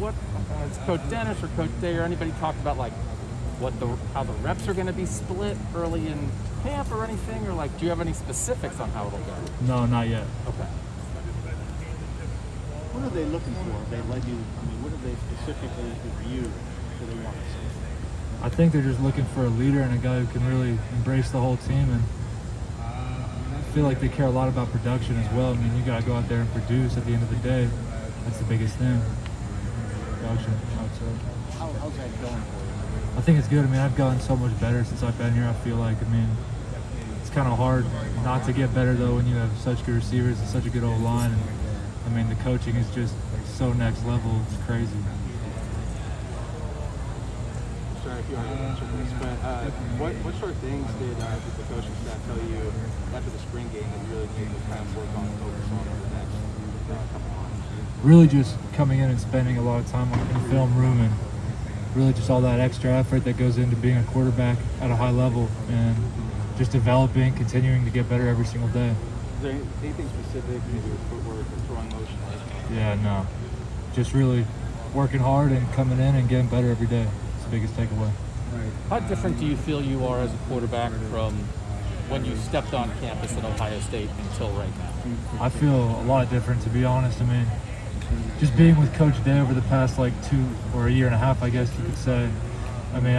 what has Coach Dennis or Coach Day or anybody talked about like how the reps are going to be split early in camp or anything, or like do you have any specifics on how it'll go? No, not yet. Okay. What are they looking for? Have they led you? I mean, what are they specifically for you that they want to see? I think they're just looking for a leader and a guy who can really embrace the whole team, and I feel like they care a lot about production as well. I mean, you got to go out there and produce at the end of the day. That's the biggest thing. Production, I would say. How's that going for you? I think it's good. I mean, I've gotten so much better since I've been here. I feel like, I mean, it's kind of hard not to get better though when you have such good receivers and such a good old line. And, I mean, the coaching is just so next level. It's crazy. Sorry if you already answered this, but what sort of things did the coaching staff tell you after the spring game that you really need to kind of work on and focus on over the next couple months? Really just coming in and spending a lot of time in the film room, and really just all that extra effort that goes into being a quarterback at a high level, and just developing, continuing to get better every single day. Is there anything specific, maybe with footwork or throwing motion? Yeah, no. Just really working hard and coming in and getting better every day. It's the biggest takeaway. How different do you feel you are as a quarterback from when you stepped on campus at Ohio State until right now? I feel a lot different, to be honest. I mean, just being with Coach Day over the past like 2 or a year and a half, I guess you could say. I mean,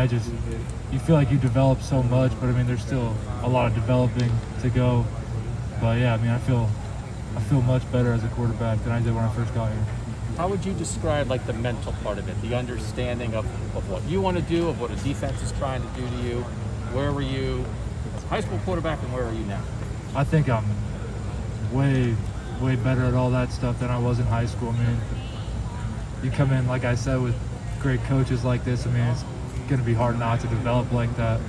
you feel like you develop so much, but I mean, there's still a lot of developing to go. But yeah, I mean, I feel much better as a quarterback than I did when I first got here. How would you describe like the mental part of it, the understanding of what you want to do, of what a defense is trying to do to you? Where were you as a high school quarterback and where are you now? I think I'm way better at all that stuff than I was in high school. I mean, you come in, like I said, with great coaches like this, I mean, it's going to be hard not to develop like that.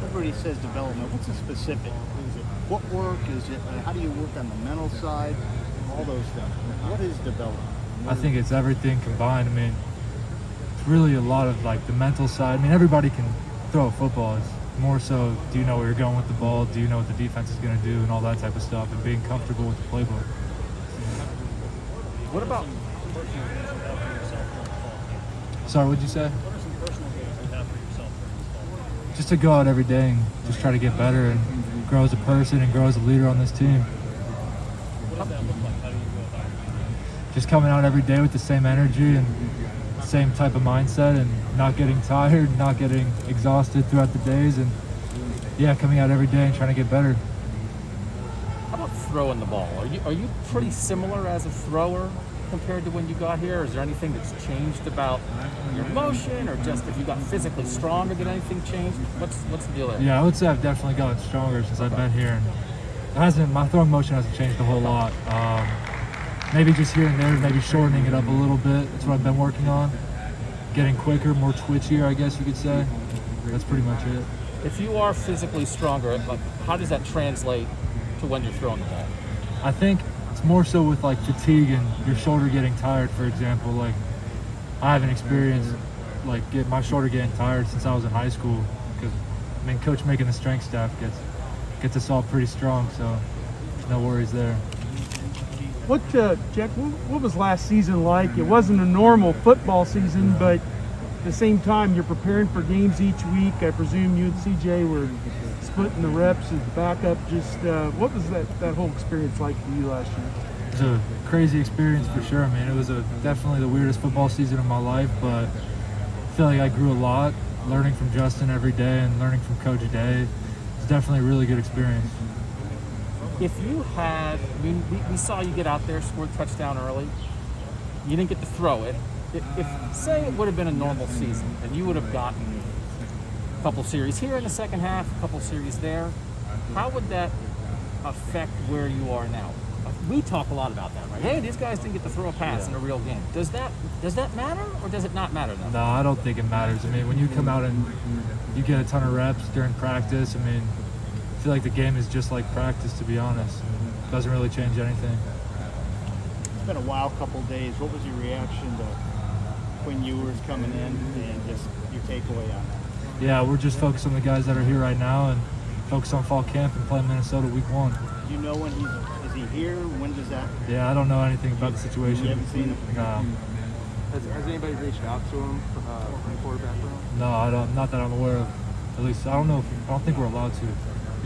Everybody says development. What's the specific? Is it footwork? Is it how do you work on the mental side? All those things. What is development? I think it's everything combined. I mean, it's really a lot of like the mental side. I mean, everybody can throw a football. It's more so, do you know where you're going with the ball? Do you know what the defense is going to do and all that type of stuff, and being comfortable with the playbook. What about? Sorry, what'd you say? What are some personal goals you have for yourself during this fall? Just to go out every day and just try to get better and grow as a person and grow as a leader on this team. What does that look like? How do you go about it? Just coming out every day with the same energy and same type of mindset, and not getting tired, not getting exhausted throughout the days, and yeah, coming out every day and trying to get better. How about throwing the ball? Are you pretty similar as a thrower compared to when you got here? Is there anything that's changed about your motion, or just if you got physically stronger, did anything change? What's the deal there? Yeah, I would say I've definitely gotten stronger since I've been here, and my throwing motion hasn't changed a whole lot. Maybe just here and there, maybe shortening it up a little bit. That's what I've been working on. Getting quicker, more twitchier, I guess you could say. That's pretty much it. If you are physically stronger, like how does that translate to when you're throwing the ball? I think it's more so with like fatigue and your shoulder getting tired, for example. Like I haven't experienced like my shoulder getting tired since I was in high school, because I mean, Coach making the strength staff gets us all pretty strong, so there's no worries there. Jack, what was last season like? It wasn't a normal football season, but at the same time, you're preparing for games each week. I presume you and CJ were splitting the reps as backup. Just what was that whole experience like for you last year? It was a crazy experience for sure. I mean, it was definitely the weirdest football season of my life, but I feel like I grew a lot, learning from Justin every day and learning from Coach Day. It's definitely a really good experience. If you had, I mean, we saw you get out there, score a touchdown early. You didn't get to throw it. If say it would have been a normal season and you would have gotten a couple series here in the second half, a couple series there, how would that affect where you are now? We talk a lot about that, right? Hey, these guys didn't get to throw a pass in a real game. Does that matter, or does it not matter though? No, I don't think it matters. I mean, when you come out and you get a ton of reps during practice, I mean, I feel like the game is just like practice, to be honest. It doesn't really change anything. It's been a wild couple of days. What was your reaction to Quinn Ewers coming in and just your takeaway on that? Yeah, we're just focused on the guys that are here right now and focus on fall camp and playing Minnesota week 1. Do you know when is he here? When does that? Yeah, I don't know anything about the situation. You haven't seen him? No. Has anybody reached out to him from the quarterback room? No, I don't. Not that I'm aware of. At least I don't know. I don't think we're allowed to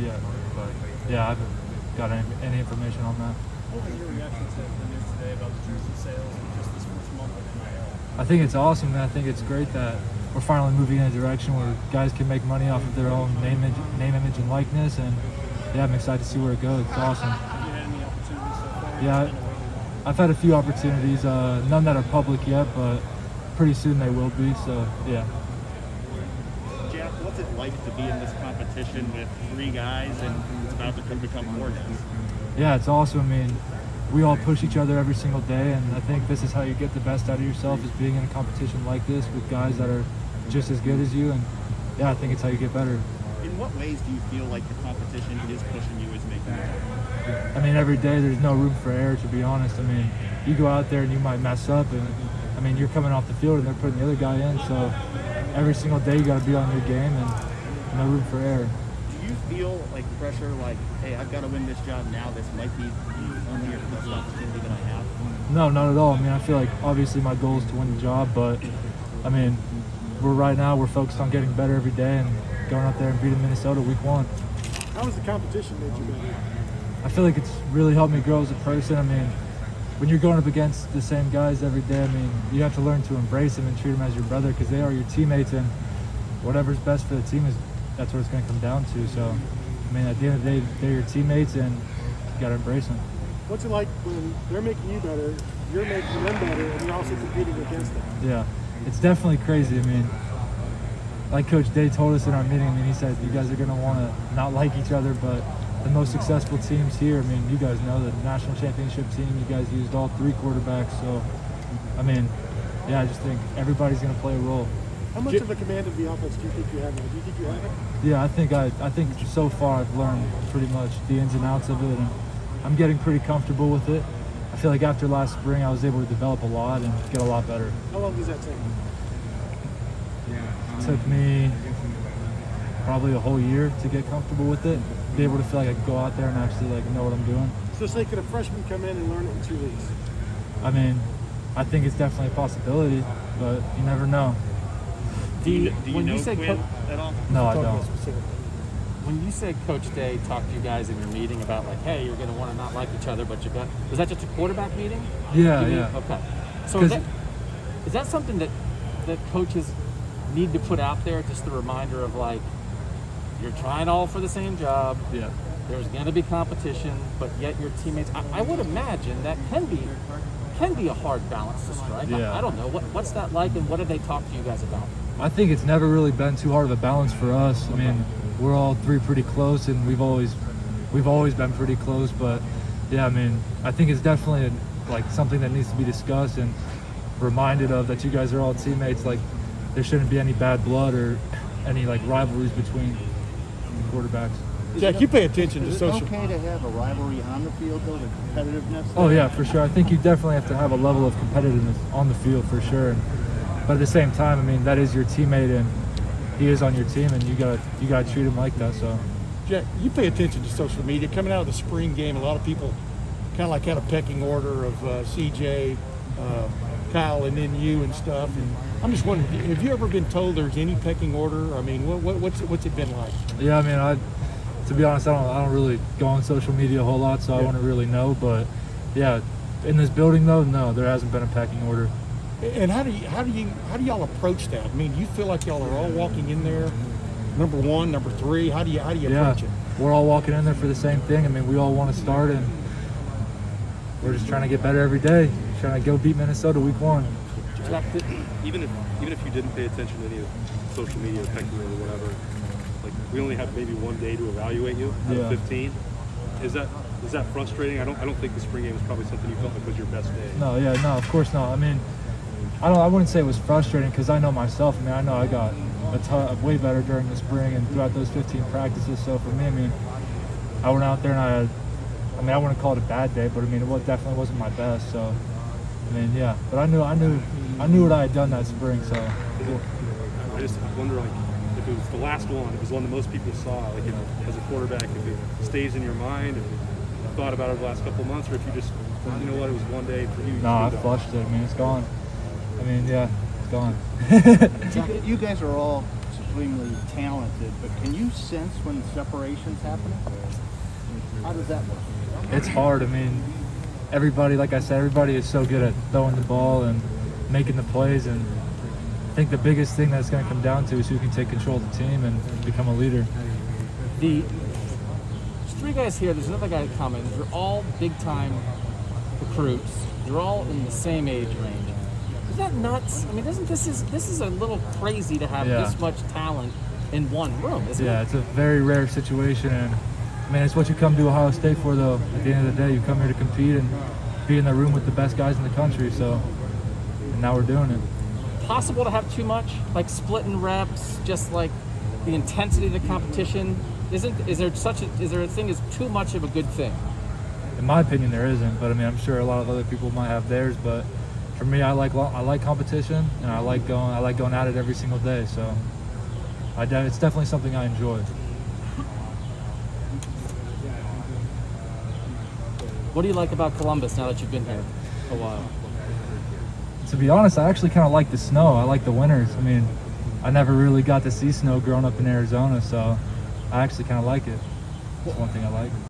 yet. But yeah, I haven't got any information on that. What was your reaction to the news today about the jersey sales and just this first month of NIL? I think it's awesome, man. I think it's great that we're finally moving in a direction where guys can make money off of their own name, image, and likeness. And yeah, I'm excited to see where it goes. It's awesome. Have you had any opportunities so far? Yeah, I've had a few opportunities. None that are public yet, but pretty soon they will be. So yeah. Jack, what's it like to be in this competition with 3 guys and it's about to become 4 guys? Yeah, it's awesome. I mean, we all push each other every single day, and I think this is how you get the best out of yourself, is being in a competition like this with guys that are just as good as you. And yeah, I think it's how you get better. In what ways do you feel like the competition is pushing you, is making you better? I mean, every day there's no room for error, to be honest. I mean, you go out there and you might mess up, and I mean, you're coming off the field and they're putting the other guy in. So every single day you got to be on your game and no room for error. Do you feel like pressure, like, hey, I've got to win this job now, this might be the only or best opportunity that I have? No, not at all. I mean, I feel like obviously my goal is to win the job, but I mean, right now we're focused on getting better every day and going out there and beating Minnesota week 1. How was the competition made you better? I feel like it's really helped me grow as a person. I mean, when you're going up against the same guys every day, I mean, you have to learn to embrace them and treat them as your brother, because they are your teammates, and whatever's best for the team that's what it's going to come down to. So, I mean, at the end of the day, they're your teammates, and you got to embrace them. What's it like when they're making you better, you're making them better, and you're also competing against them? Yeah, it's definitely crazy. I mean, like Coach Day told us in our meeting, I mean, he said you guys are going to want to not like each other, but the most successful teams here, I mean, you guys know the national championship team, you guys used all 3 quarterbacks. So, I mean, yeah, I just think everybody's going to play a role. How much of a command of the offense do you think you have now? Do you think you have it? Yeah, I think so far I've learned pretty much the ins and outs of it, and I'm getting pretty comfortable with it. I feel like after last spring I was able to develop a lot and get a lot better. How long does that take? It took me probably a whole year to get comfortable with it, be able to feel like I could go out there and actually like know what I'm doing. So say, could a freshman come in and learn it in 2 weeks? I mean, I think it's definitely a possibility, but you never know. Do you when know you say Quinn at all? No, I Talk about don't. specifically. When you say Coach Day talked to you guys in your meeting about like, hey, you're going to want to not like each other, but you got, was that just a quarterback meeting? Yeah, You mean- yeah. Okay. So 'Cause- is that something that coaches need to put out there, just the reminder of like, you're trying all for the same job. Yeah. There's going to be competition, but yet your teammates. I would imagine that can be a hard balance to strike. Yeah. I don't know what's that like, and what did they talk to you guys about? I think it's never really been too hard of a balance for us. I mean, we're all 3 pretty close, and we've always been pretty close. But yeah, I mean, I think it's definitely like something that needs to be discussed and reminded of, that you guys are all teammates. Like, there shouldn't be any bad blood or any like rivalries between quarterbacks. Jack, you pay attention to Is it social. okay to have a rivalry on the field, though, the competitiveness? Oh yeah, for sure. I think you definitely have to have a level of competitiveness on the field for sure. But at the same time, I mean, that is your teammate, and he is on your team, and you gotta treat him like that. So Jack, you pay attention to social media. Coming out of the spring game, a lot of people kind of like had a pecking order of CJ, Kyle, and then you and stuff. And I'm just wondering, have you ever been told there's any pecking order? I mean, what's it been like? yeah, I mean, to be honest, I don't really go on social media a whole lot, so I wouldn't really know. But yeah, in this building though, no, there hasn't been a pecking order. And how do y'all approach that? I mean, do you feel like y'all are all walking in there, number 1, number 3? How do you Yeah, approach it? we're all walking in there for the same thing. I mean, we all want to start, and we're just trying to get better every day. Trying to go beat Minnesota week 1. Even if you didn't pay attention to any of social media, pecking or whatever, like we only have maybe 1 day to evaluate you out Yeah. of 15. Is that frustrating? I don't think the spring game was probably something you felt like was your best day. No, yeah, no, of course not. I mean, I wouldn't say it was frustrating, because I know myself. I mean, I know I got way better during the spring and throughout those 15 practices. So for me, I mean, I went out there and I wouldn't call it a bad day, but I mean, it definitely wasn't my best. So, I mean, yeah, but I knew what I had done that spring. So, I just wonder, like, if it was the last one, it was one that most people saw, like as a quarterback, if it stays in your mind, if you thought about it the last couple of months, or if you just, you know what, it was one day for you. no, I flushed it. I mean, it's gone. I mean, yeah, it's gone. You guys are all supremely talented, but can you sense when separation's happening? How does that work? It's hard. I mean, everybody, like I said, everybody is so good at throwing the ball and making the plays, and I think the biggest thing that's going to come down to is who can take control of the team and become a leader. There's three guys here. There's another guy that commented. You're all big-time recruits. You're all in the same age range. Is that nuts? I mean, this is a little crazy to have this much talent in one room, isn't it? Yeah, it's a very rare situation, and I mean, it's what you come to Ohio State for, though. At the end of the day, you come here to compete and be in the room with the best guys in the country. So, and now we're doing it. Possible to have too much, like splitting reps, just like the intensity of the competition. Is there a thing as too much of a good thing? In my opinion, there isn't, but I mean, I'm sure a lot of other people might have theirs. But for me, I like competition, and I like going at it every single day. So, it's definitely something I enjoy. What do you like about Columbus now that you've been here a while? To be honest, I actually kind of like the snow. I like the winters. I mean, I never really got to see snow growing up in Arizona, so I actually kind of like it. That's one thing I like.